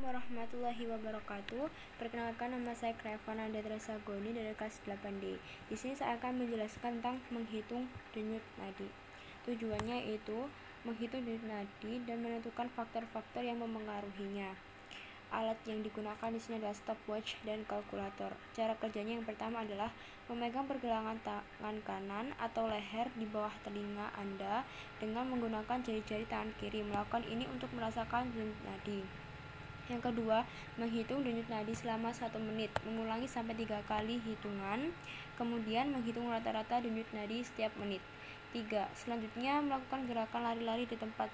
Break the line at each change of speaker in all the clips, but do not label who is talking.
warahmatullahi wabarakatuh. Perkenalkan, nama saya Krevana Datrasagoni dari kelas 8D. Di sini saya akan menjelaskan tentang menghitung denyut nadi. Tujuannya itu menghitung denyut nadi dan menentukan faktor-faktor yang memengaruhinya. Alat yang digunakan di sini adalah stopwatch dan kalkulator. Cara kerjanya yang pertama adalah memegang pergelangan tangan kanan atau leher di bawah telinga Anda dengan menggunakan jari-jari tangan kiri. Melakukan ini untuk merasakan denyut nadi. Yang kedua, menghitung denyut nadi selama 1 menit, mengulangi sampai 3 kali hitungan, kemudian menghitung rata-rata denyut nadi setiap menit. 3. Selanjutnya, melakukan gerakan lari-lari di tempat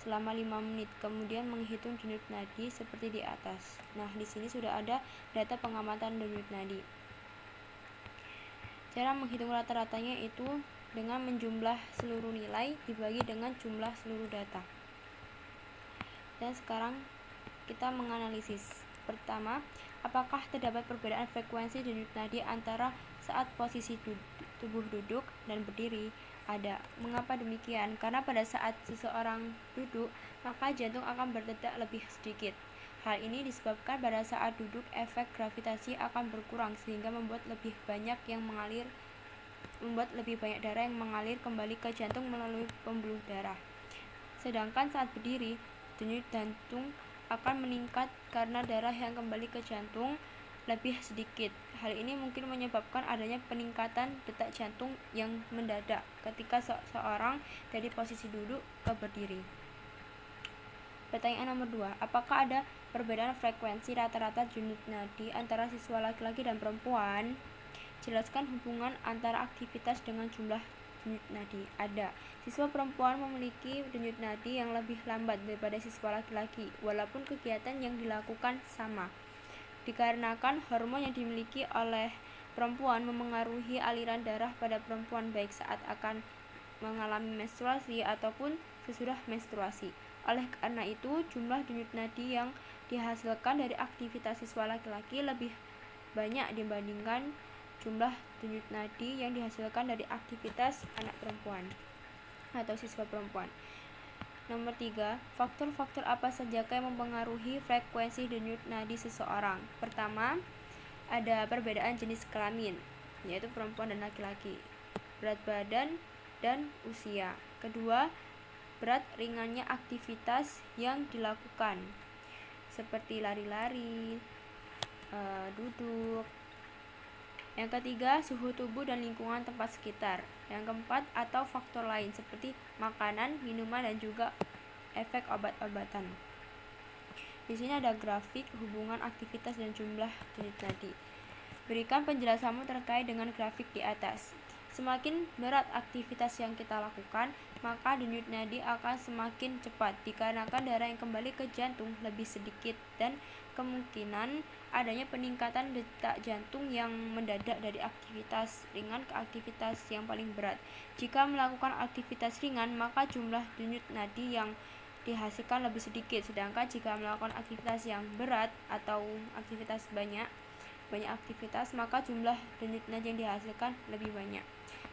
selama 5 menit, kemudian menghitung denyut nadi seperti di atas. Nah, di sini sudah ada data pengamatan denyut nadi. Cara menghitung rata-ratanya itu dengan menjumlah seluruh nilai dibagi dengan jumlah seluruh data. Dan sekarang kita menganalisis. Pertama, apakah terdapat perbedaan frekuensi denyut nadi antara saat posisi tubuh duduk dan berdiri? Ada. Mengapa demikian? Karena pada saat seseorang duduk, maka jantung akan berdetak lebih sedikit. Hal ini disebabkan pada saat duduk efek gravitasi akan berkurang sehingga membuat lebih banyak darah yang mengalir kembali ke jantung melalui pembuluh darah. Sedangkan saat berdiri, denyut jantung akan meningkat karena darah yang kembali ke jantung lebih sedikit. Hal ini mungkin menyebabkan adanya peningkatan detak jantung yang mendadak ketika seseorang dari posisi duduk ke berdiri. Pertanyaan nomor 2, apakah ada perbedaan frekuensi rata-rata denyut nadi antara siswa laki-laki dan perempuan? Jelaskan hubungan antara aktivitas dengan jumlah denyut nadi. Ada. Siswa perempuan memiliki denyut nadi yang lebih lambat daripada siswa laki-laki, walaupun kegiatan yang dilakukan sama. Dikarenakan hormon yang dimiliki oleh perempuan memengaruhi aliran darah pada perempuan baik saat akan mengalami menstruasi ataupun sesudah menstruasi. Oleh karena itu, jumlah denyut nadi yang dihasilkan dari aktivitas siswa laki-laki lebih banyak dibandingkan jumlah denyut nadi yang dihasilkan dari aktivitas anak perempuan atau siswa perempuan. Nomor 3, faktor-faktor apa saja yang mempengaruhi frekuensi denyut nadi seseorang? Pertama, ada perbedaan jenis kelamin, yaitu perempuan dan laki-laki, berat badan, dan usia. Kedua, berat ringannya aktivitas yang dilakukan, seperti lari-lari, duduk. Yang ketiga, suhu tubuh dan lingkungan tempat sekitar. Yang keempat, atau faktor lain seperti makanan, minuman, dan juga efek obat-obatan. Di sini ada grafik hubungan aktivitas dan jumlah denyut nadi. Berikan penjelasanmu terkait dengan grafik di atas. Semakin berat aktivitas yang kita lakukan, maka denyut nadi akan semakin cepat dikarenakan darah yang kembali ke jantung lebih sedikit dan kemungkinan adanya peningkatan detak jantung yang mendadak dari aktivitas ringan ke aktivitas yang paling berat. Jika melakukan aktivitas ringan, maka jumlah denyut nadi yang dihasilkan lebih sedikit, sedangkan jika melakukan aktivitas yang berat atau aktivitas banyak aktivitas, maka jumlah denyut nadi yang dihasilkan lebih banyak.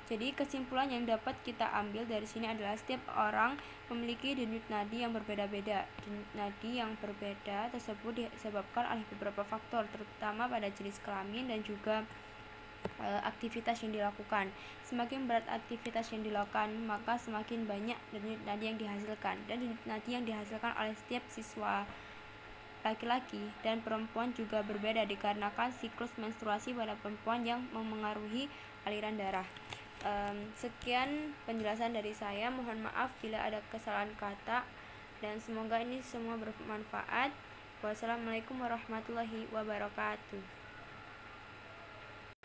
Jadi kesimpulan yang dapat kita ambil dari sini adalah setiap orang memiliki denyut nadi yang berbeda-beda. Denyut nadi yang berbeda tersebut disebabkan oleh beberapa faktor, terutama pada jenis kelamin dan juga aktivitas yang dilakukan. Semakin berat aktivitas yang dilakukan, maka semakin banyak denyut nadi yang dihasilkan. Dan denyut nadi yang dihasilkan oleh setiap siswa laki-laki dan perempuan juga berbeda dikarenakan siklus menstruasi pada perempuan yang memengaruhi aliran darah. Sekian penjelasan dari saya. Mohon maaf bila ada kesalahan kata dan semoga ini semua bermanfaat. Wassalamualaikum warahmatullahi wabarakatuh.